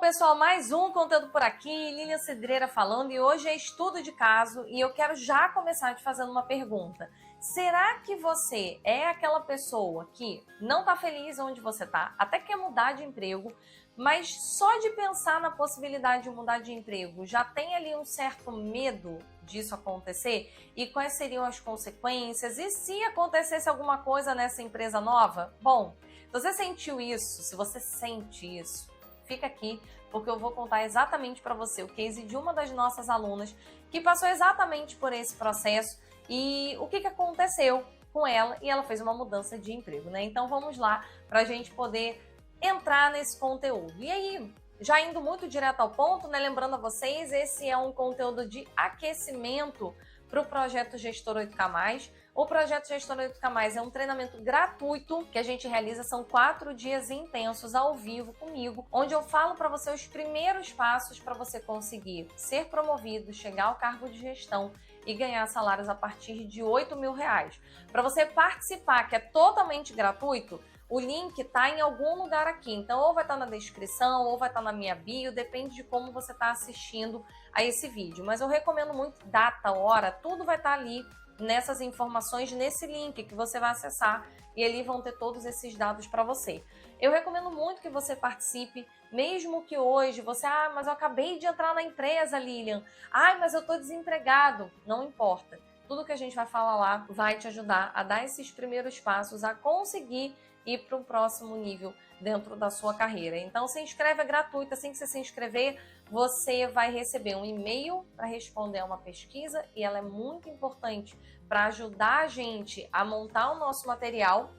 pessoal, mais um conteúdo por aqui, Lilian Cidreira falando, e hoje é estudo de caso e eu quero já começar te fazendo uma pergunta. Será que você é aquela pessoa que não está feliz onde você está, até quer mudar de emprego, mas só de pensar na possibilidade de mudar de emprego já tem ali um certo medo disso acontecer? E quais seriam as consequências? E se acontecesse alguma coisa nessa empresa nova? Bom, se você sentiu isso, se você sente isso, fica aqui, porque eu vou contar exatamente para você o case de uma das nossas alunas que passou exatamente por esse processo e o que aconteceu com ela, e ela fez uma mudança de emprego, né? Então vamos lá para a gente poder entrar nesse conteúdo. E aí, já indo muito direto ao ponto, né? Lembrando a vocês, esse é um conteúdo de aquecimento para o projeto Gestor 8K+. O projeto Gestor 8K+, é um treinamento gratuito que a gente realiza, são 4 dias intensos ao vivo comigo, onde eu falo para você os primeiros passos para você conseguir ser promovido, chegar ao cargo de gestão e ganhar salários a partir de R$8.000. Para você participar, que é totalmente gratuito, o link está em algum lugar aqui, então ou vai estar na descrição, ou vai estar na minha bio, depende de como você está assistindo a esse vídeo. Mas eu recomendo muito data, hora, tudo vai estar ali nessas informações, nesse link que você vai acessar, e ali vão ter todos esses dados para você. Eu recomendo muito que você participe, mesmo que hoje você, mas eu acabei de entrar na empresa, Lilian, mas eu estou desempregado, não importa. Tudo que a gente vai falar lá vai te ajudar a dar esses primeiros passos, a conseguir ir para um próximo nível dentro da sua carreira. Então se inscreve, é gratuito. Assim que você se inscrever, você vai receber um e-mail para responder a uma pesquisa, e ela é muito importante para ajudar a gente a montar o nosso material.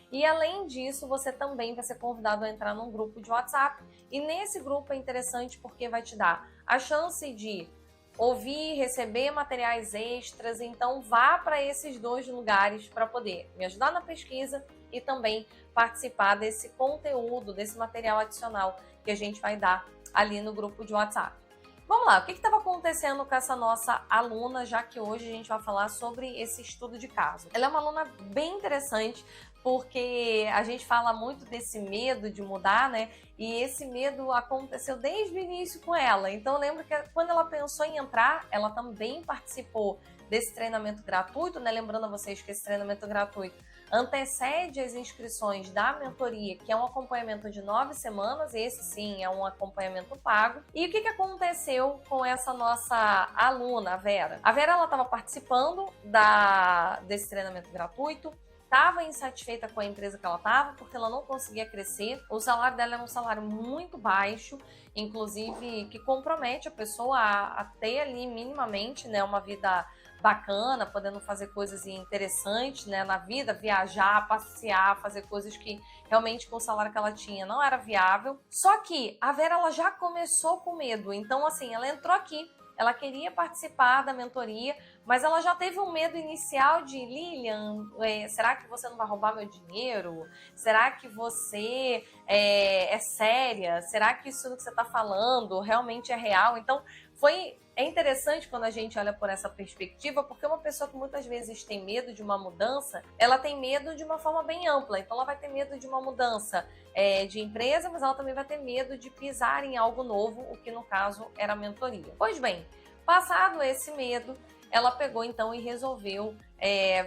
E além disso, você também vai ser convidado a entrar num grupo de WhatsApp, e nesse grupo é interessante porque vai te dar a chance de ouvir, receber materiais extras. Então vá para esses 2 lugares para poder me ajudar na pesquisa e também participar desse conteúdo, desse material adicional que a gente vai dar ali no grupo de WhatsApp. Vamos lá, o que estava acontecendo com essa nossa aluna, já que hoje a gente vai falar sobre esse estudo de caso. Ela é uma aluna bem interessante, porque a gente fala muito desse medo de mudar, né? E esse medo aconteceu desde o início com ela. Então eu lembro que quando ela pensou em entrar, ela também participou desse treinamento gratuito, né? Lembrando a vocês que esse treinamento gratuito antecede as inscrições da mentoria, que é um acompanhamento de 9 semanas, esse sim é um acompanhamento pago. E o que aconteceu com essa nossa aluna, a Vera? A Vera, ela estava participando desse treinamento gratuito, estava insatisfeita com a empresa que ela estava, porque ela não conseguia crescer. O salário dela era um salário muito baixo, inclusive que compromete a pessoa a ter ali minimamente, né, uma vida bacana, podendo fazer coisas interessantes, né, na vida, viajar, passear, fazer coisas que realmente com o salário que ela tinha não era viável. Só que a Vera, ela já começou com medo. Então assim, ela entrou aqui, ela queria participar da mentoria, mas ela já teve um medo inicial de: Lilian, será que você não vai roubar meu dinheiro? Será que você é séria? Será que isso que você está falando realmente é real? Então é interessante quando a gente olha por essa perspectiva, porque uma pessoa que muitas vezes tem medo de uma mudança, ela tem medo de uma forma bem ampla. Então ela vai ter medo de uma mudança de empresa, mas ela também vai ter medo de pisar em algo novo, o que no caso era a mentoria. Pois bem, passado esse medo, ela pegou então e resolveu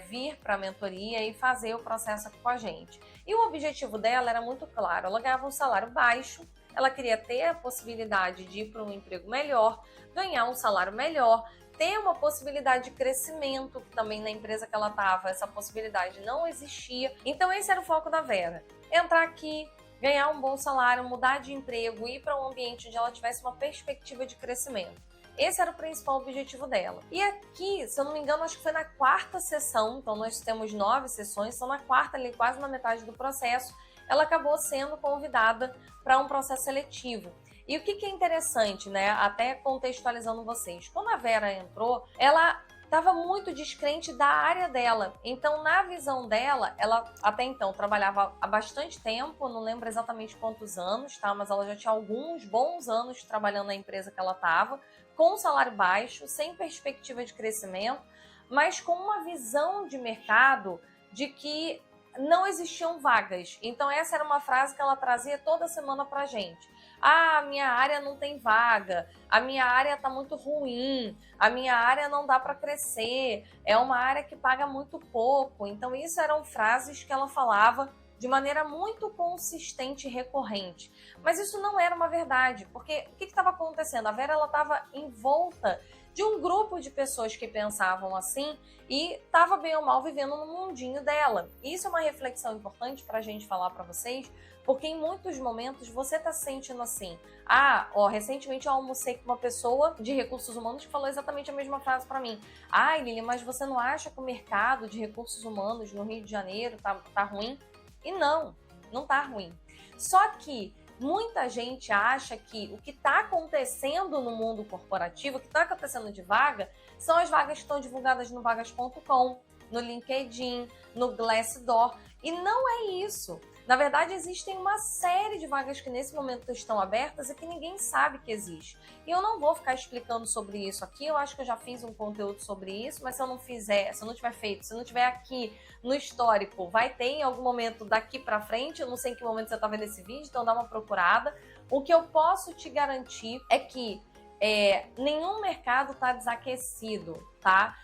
vir para a mentoria e fazer o processo aqui com a gente. E o objetivo dela era muito claro: ela ganhava um salário baixo, ela queria ter a possibilidade de ir para um emprego melhor, ganhar um salário melhor, ter uma possibilidade de crescimento, que também na empresa que ela estava essa possibilidade não existia. Então esse era o foco da Vera: entrar aqui, ganhar um bom salário, mudar de emprego, ir para um ambiente onde ela tivesse uma perspectiva de crescimento. Esse era o principal objetivo dela. E aqui, se eu não me engano, acho que foi na 4ª sessão, então nós temos 9 sessões, são na 4ª, ali quase na metade do processo, ela acabou sendo convidada para um processo seletivo. E o que é interessante, né, até contextualizando vocês, quando a Vera entrou, ela estava muito descrente da área dela. Então, na visão dela, ela até então trabalhava há bastante tempo, não lembro exatamente quantos anos, tá? Mas ela já tinha alguns bons anos trabalhando na empresa que ela estava, com um salário baixo, sem perspectiva de crescimento, mas com uma visão de mercado de que não existiam vagas. Então essa era uma frase que ela trazia toda semana pra gente. Ah, minha área não tem vaga, a minha área está muito ruim, a minha área não dá para crescer, é uma área que paga muito pouco. Então, isso eram frases que ela falava de maneira muito consistente e recorrente. Mas isso não era uma verdade, porque o que estava acontecendo? A Vera estava envolta de um grupo de pessoas que pensavam assim e estava bem ou mal vivendo no mundinho dela. Isso é uma reflexão importante para a gente falar para vocês, porque em muitos momentos você está se sentindo assim. Recentemente eu almocei com uma pessoa de recursos humanos que falou exatamente a mesma frase para mim. Ai, Lili, mas você não acha que o mercado de recursos humanos no Rio de Janeiro tá ruim? E não tá ruim. Só que muita gente acha que o que está acontecendo no mundo corporativo, o que está acontecendo de vaga, são as vagas que estão divulgadas no vagas.com, no LinkedIn, no Glassdoor. E não é isso. Na verdade, existem uma série de vagas que nesse momento estão abertas e que ninguém sabe que existe. E eu não vou ficar explicando sobre isso aqui, eu acho que eu já fiz um conteúdo sobre isso, mas se eu não fizer, se eu não tiver feito, se eu não tiver aqui no histórico, vai ter em algum momento daqui pra frente, eu não sei em que momento você tá vendo esse vídeo, então dá uma procurada. O que eu posso te garantir é que nenhum mercado está desaquecido, tá?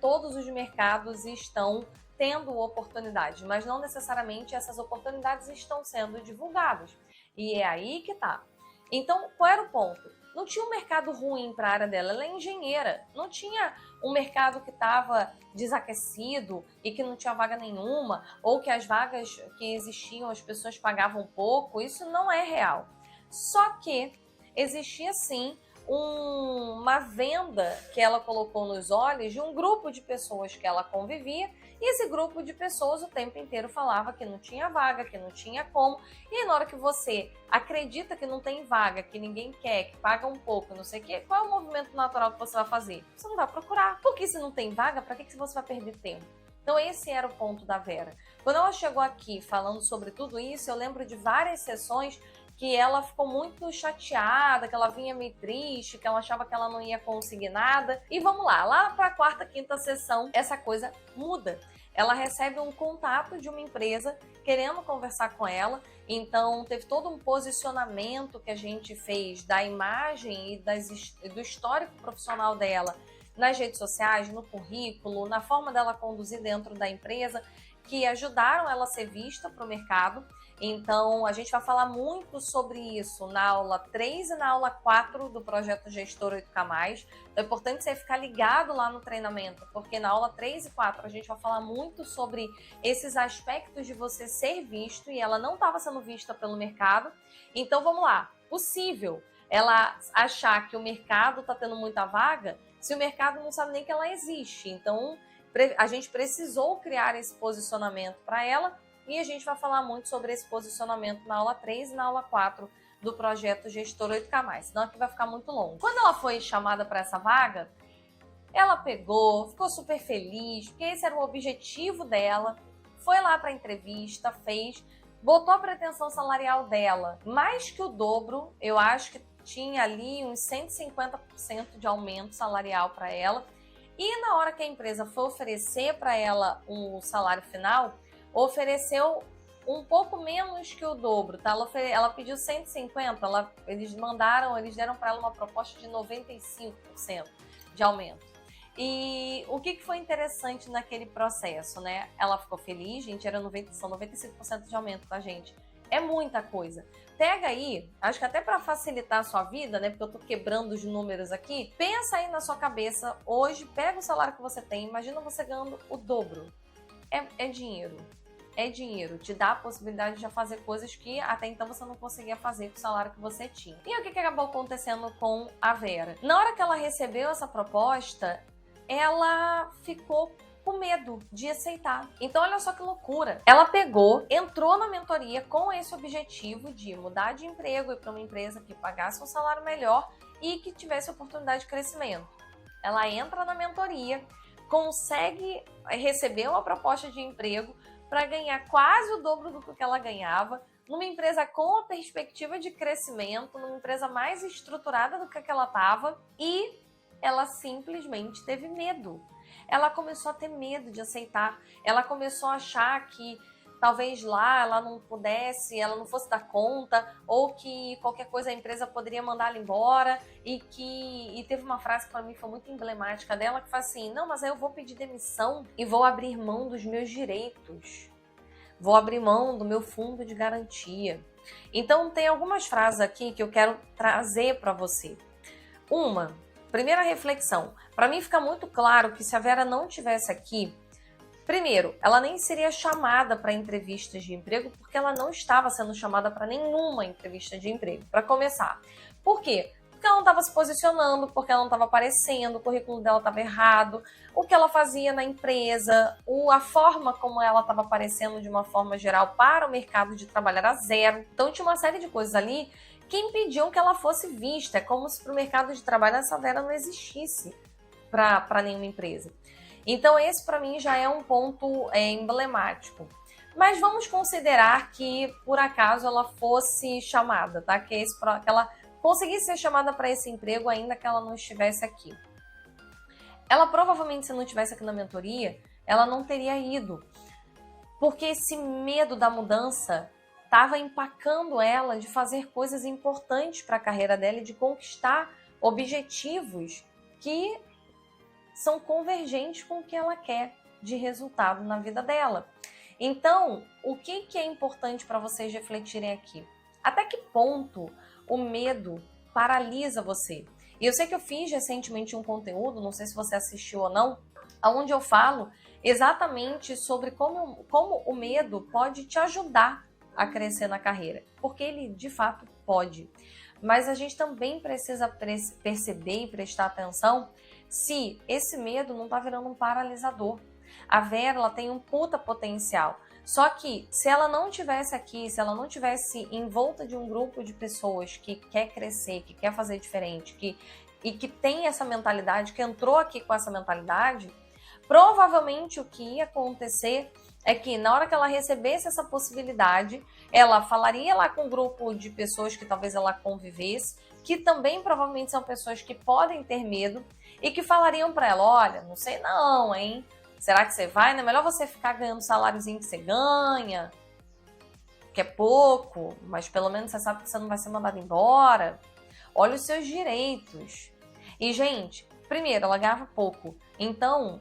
Todos os mercados estão tendo oportunidades, mas não necessariamente essas oportunidades estão sendo divulgadas. E é aí que tá. Então, qual era o ponto? Não tinha um mercado ruim para a área dela, ela é engenheira. Não tinha um mercado que estava desaquecido e que não tinha vaga nenhuma, ou que as vagas que existiam as pessoas pagavam pouco. Isso não é real. Só que existia sim uma venda que ela colocou nos olhos de um grupo de pessoas que ela convivia, e esse grupo de pessoas o tempo inteiro falava que não tinha vaga, que não tinha como. E aí, na hora que você acredita que não tem vaga, que ninguém quer, que paga um pouco, não sei o quê, qual é o movimento natural que você vai fazer? Você não vai procurar. Porque se não tem vaga, para que você vai perder tempo? Então esse era o ponto da Vera. Quando ela chegou aqui falando sobre tudo isso, eu lembro de várias sessões que ela ficou muito chateada, que ela vinha meio triste, que ela achava que ela não ia conseguir nada. E vamos lá para a quarta, quinta sessão, essa coisa muda. Ela recebe um contato de uma empresa querendo conversar com ela, então teve todo um posicionamento que a gente fez da imagem e do histórico profissional dela nas redes sociais, no currículo, na forma dela conduzir dentro da empresa, que ajudaram ela a ser vista para o mercado. Então, a gente vai falar muito sobre isso na aula 3 e na aula 4 do projeto Gestor 8K+. Então, é importante você ficar ligado lá no treinamento, porque na aula 3 e 4 a gente vai falar muito sobre esses aspectos de você ser visto, e ela não estava sendo vista pelo mercado. Então, vamos lá. Possível ela achar que o mercado está tendo muita vaga, se o mercado não sabe nem que ela existe. Então, a gente precisou criar esse posicionamento para ela, e a gente vai falar muito sobre esse posicionamento na aula 3 e na aula 4 do projeto Gestor 8K+, senão aqui vai ficar muito longo. Quando ela foi chamada para essa vaga, ela pegou, ficou super feliz, porque esse era o objetivo dela, foi lá para a entrevista, fez, botou a pretensão salarial dela mais que o dobro, eu acho que tinha ali uns 150% de aumento salarial para ela, e na hora que a empresa foi oferecer para ela um salário final, ofereceu um pouco menos que o dobro, tá? Ela pediu 150, eles deram para ela uma proposta de 95% de aumento. E o que foi interessante naquele processo, né? Ela ficou feliz, gente, são 95% de aumento, tá, gente? É muita coisa. Pega aí, acho que até para facilitar a sua vida, né? Porque eu tô quebrando os números aqui. Pensa aí na sua cabeça, hoje, pega o salário que você tem, imagina você ganhando o dobro. É dinheiro. É dinheiro, te dá a possibilidade de já fazer coisas que até então você não conseguia fazer com o salário que você tinha. E o que acabou acontecendo com a Vera? Na hora que ela recebeu essa proposta, ela ficou com medo de aceitar. Então, olha só que loucura. Ela pegou, entrou na mentoria com esse objetivo de mudar de emprego e para uma empresa que pagasse um salário melhor e que tivesse oportunidade de crescimento. Ela entra na mentoria, consegue receber uma proposta de emprego para ganhar quase o dobro do que ela ganhava, numa empresa com a perspectiva de crescimento, numa empresa mais estruturada do que ela estava, e ela simplesmente teve medo. Ela começou a ter medo de aceitar, ela começou a achar que talvez lá ela não pudesse, ela não fosse dar conta, ou que qualquer coisa a empresa poderia mandar ela embora, e teve uma frase que para mim foi muito emblemática dela, que fala assim: não, mas aí eu vou pedir demissão e vou abrir mão dos meus direitos, vou abrir mão do meu fundo de garantia. Então tem algumas frases aqui que eu quero trazer para você. Primeira reflexão, para mim fica muito claro que se a Vera não estivesse aqui, primeiro, ela nem seria chamada para entrevistas de emprego, porque ela não estava sendo chamada para nenhuma entrevista de emprego, para começar. Por quê? Porque ela não estava se posicionando, porque ela não estava aparecendo, o currículo dela estava errado, o que ela fazia na empresa, a forma como ela estava aparecendo de uma forma geral para o mercado de trabalho era zero. Então tinha uma série de coisas ali que impediam que ela fosse vista. É como se para o mercado de trabalho essa Vera não existisse para nenhuma empresa. Então esse para mim já é um ponto emblemático. Mas vamos considerar que por acaso ela fosse chamada, tá? Que ela conseguisse ser chamada para esse emprego ainda que ela não estivesse aqui. Ela provavelmente, se não estivesse aqui na mentoria, ela não teria ido. Porque esse medo da mudança estava empacando ela de fazer coisas importantes para a carreira dela e de conquistar objetivos que são convergentes com o que ela quer de resultado na vida dela. Então, o que é importante para vocês refletirem aqui? Até que ponto o medo paralisa você? E eu sei que eu fiz recentemente um conteúdo, não sei se você assistiu ou não, onde eu falo exatamente sobre como o medo pode te ajudar a crescer na carreira. Porque ele, de fato, pode. Mas a gente também precisa perceber e prestar atenção se esse medo não está virando um paralisador. A Vera, ela tem um puta potencial. Só que se ela não tivesse aqui, se ela não tivesse em volta de um grupo de pessoas que quer crescer, que quer fazer diferente, e que tem essa mentalidade, que entrou aqui com essa mentalidade, provavelmente o que ia acontecer é que na hora que ela recebesse essa possibilidade, ela falaria lá com um grupo de pessoas que talvez ela convivesse, que também provavelmente são pessoas que podem ter medo e que falariam para ela: olha, não sei não, hein? Será que você vai? Não é melhor você ficar ganhando o saláriozinho que você ganha, que é pouco, mas pelo menos você sabe que você não vai ser mandado embora. Olha os seus direitos. E, gente, primeiro, ela ganhava pouco. Então,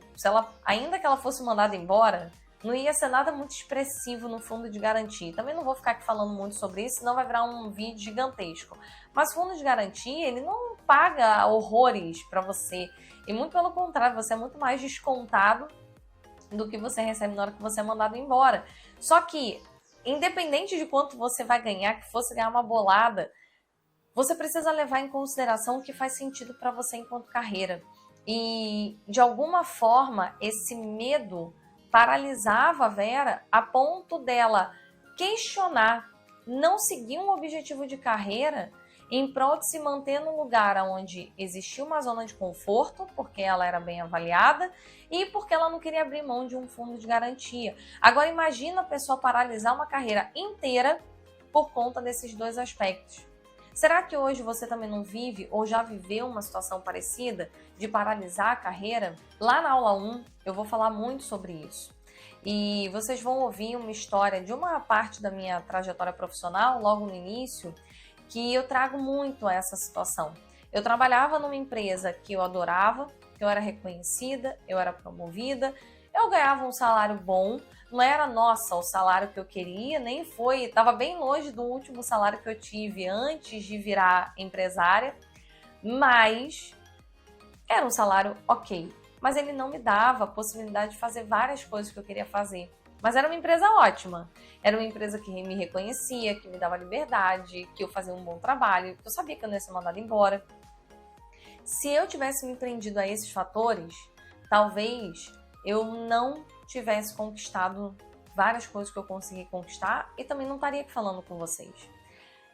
ainda que ela fosse mandada embora, não ia ser nada muito expressivo no fundo de garantia. Também não vou ficar aqui falando muito sobre isso, senão vai virar um vídeo gigantesco. Mas o fundo de garantia, ele não paga horrores para você. E muito pelo contrário, você é muito mais descontado do que você recebe na hora que você é mandado embora. Só que, independente de quanto você vai ganhar, que fosse ganhar uma bolada, você precisa levar em consideração o que faz sentido para você enquanto carreira. E, de alguma forma, esse medo paralisava a Vera a ponto dela questionar, não seguir um objetivo de carreira em prol de se manter num lugar onde existia uma zona de conforto, porque ela era bem avaliada e porque ela não queria abrir mão de um fundo de garantia. Agora imagina a pessoa paralisar uma carreira inteira por conta desses dois aspectos. Será que hoje você também não vive ou já viveu uma situação parecida de paralisar a carreira? Lá na aula 1 eu vou falar muito sobre isso. E vocês vão ouvir uma história de uma parte da minha trajetória profissional, logo no início, que eu trago muito essa situação. Eu trabalhava numa empresa que eu adorava, que eu era reconhecida, eu era promovida, eu ganhava um salário bom, não era, nossa, o salário que eu queria, nem foi, estava bem longe do último salário que eu tive antes de virar empresária, mas era um salário ok. Mas ele não me dava a possibilidade de fazer várias coisas que eu queria fazer. Mas era uma empresa ótima, era uma empresa que me reconhecia, que me dava liberdade, que eu fazia um bom trabalho, que eu sabia que eu não ia ser mandada embora. Se eu tivesse me prendido a esses fatores, talvez eu não tivesse conquistado várias coisas que eu consegui conquistar e também não estaria aqui falando com vocês.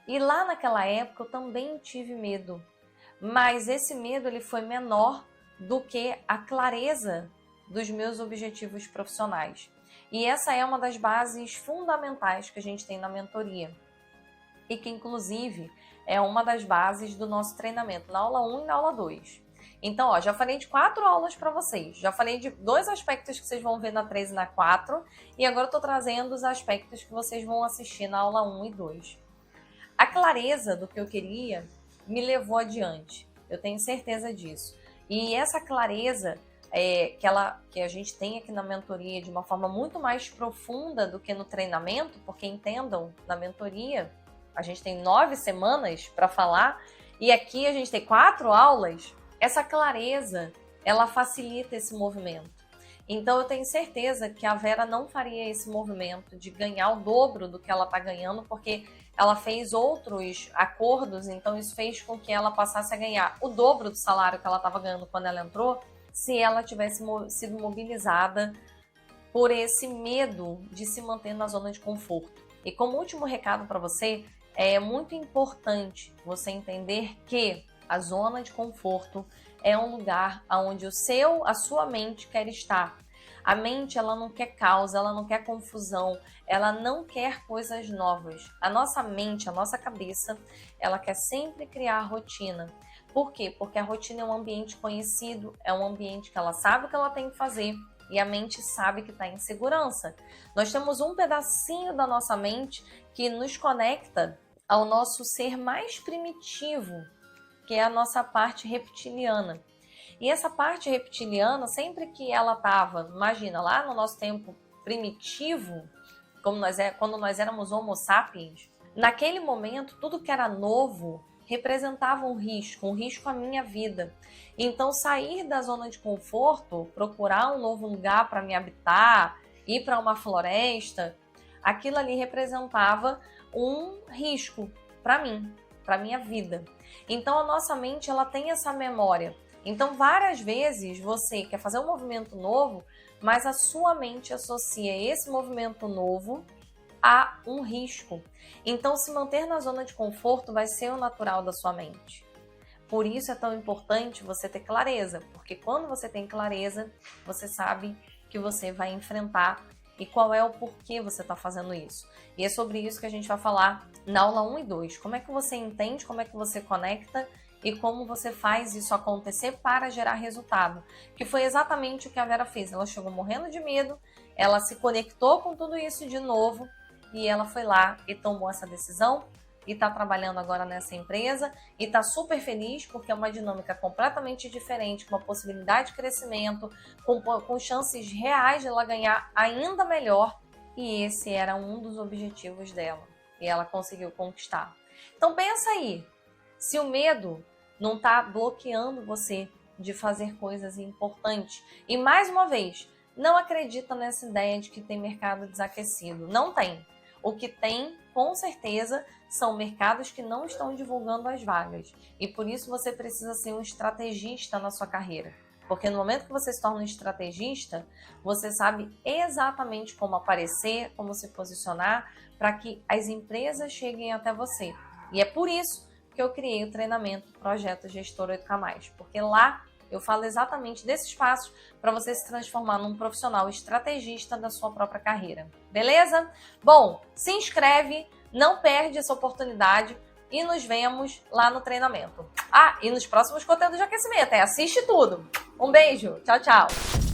E lá naquela época eu também tive medo, mas esse medo ele foi menor do que a clareza dos meus objetivos profissionais. E essa é uma das bases fundamentais que a gente tem na mentoria e que inclusive é uma das bases do nosso treinamento na aula 1 e na aula 2. Então, ó, já falei de 4 aulas para vocês. Já falei de 2 aspectos que vocês vão ver na 3 e na 4. E agora eu tô trazendo os aspectos que vocês vão assistir na aula 1 e 2. A clareza do que eu queria me levou adiante. Eu tenho certeza disso. E essa clareza que a gente tem aqui na mentoria de uma forma muito mais profunda do que no treinamento, porque entendam, na mentoria a gente tem 9 semanas para falar e aqui a gente tem 4 aulas. Essa clareza, ela facilita esse movimento. Então eu tenho certeza que a Vera não faria esse movimento de ganhar o dobro do que ela está ganhando, porque ela fez outros acordos, então isso fez com que ela passasse a ganhar o dobro do salário que ela estava ganhando quando ela entrou, se ela tivesse sido mobilizada por esse medo de se manter na zona de conforto. E como último recado para você, é muito importante você entender que a zona de conforto é um lugar onde a sua mente quer estar. A mente, ela não quer caos, ela não quer confusão, ela não quer coisas novas. A nossa mente, a nossa cabeça, ela quer sempre criar rotina. Por quê? Porque a rotina é um ambiente conhecido, é um ambiente que ela sabe o que ela tem que fazer e a mente sabe que está em segurança. Nós temos um pedacinho da nossa mente que nos conecta ao nosso ser mais primitivo, que é a nossa parte reptiliana. E essa parte reptiliana, sempre que ela estava, imagina, lá no nosso tempo primitivo, quando nós éramos homo sapiens, naquele momento, tudo que era novo representava um risco à minha vida. Então, sair da zona de conforto, procurar um novo lugar para me habitar, ir para uma floresta, aquilo ali representava um risco para mim, para minha vida. Então, a nossa mente, ela tem essa memória. Então, várias vezes você quer fazer um movimento novo, mas a sua mente associa esse movimento novo a um risco. Então, se manter na zona de conforto vai ser o natural da sua mente. Por isso é tão importante você ter clareza, porque quando você tem clareza, você sabe que você vai enfrentar e qual é o porquê você está fazendo isso. E é sobre isso que a gente vai falar na aula 1 e 2. Como é que você entende, como é que você conecta e como você faz isso acontecer para gerar resultado. Que foi exatamente o que a Vera fez. Ela chegou morrendo de medo, ela se conectou com tudo isso de novo e ela foi lá e tomou essa decisão e está trabalhando agora nessa empresa e está super feliz porque é uma dinâmica completamente diferente, com uma possibilidade de crescimento, com chances reais de ela ganhar ainda melhor, e esse era um dos objetivos dela e ela conseguiu conquistar. Então pensa aí, se o medo não está bloqueando você de fazer coisas importantes. E mais uma vez, não acredita nessa ideia de que tem mercado desaquecido. Não tem. O que tem, com certeza, são mercados que não estão divulgando as vagas. E por isso você precisa ser um estrategista na sua carreira. Porque no momento que você se torna um estrategista, você sabe exatamente como aparecer, como se posicionar, para que as empresas cheguem até você. E é por isso que eu criei o treinamento Projeto Gestor 8K+, porque lá eu falo exatamente desses passos para você se transformar num profissional estrategista da sua própria carreira. Beleza? Bom, se inscreve, não perde essa oportunidade e nos vemos lá no treinamento. Ah, e nos próximos conteúdos de aquecimento, assiste tudo. Um beijo, tchau, tchau.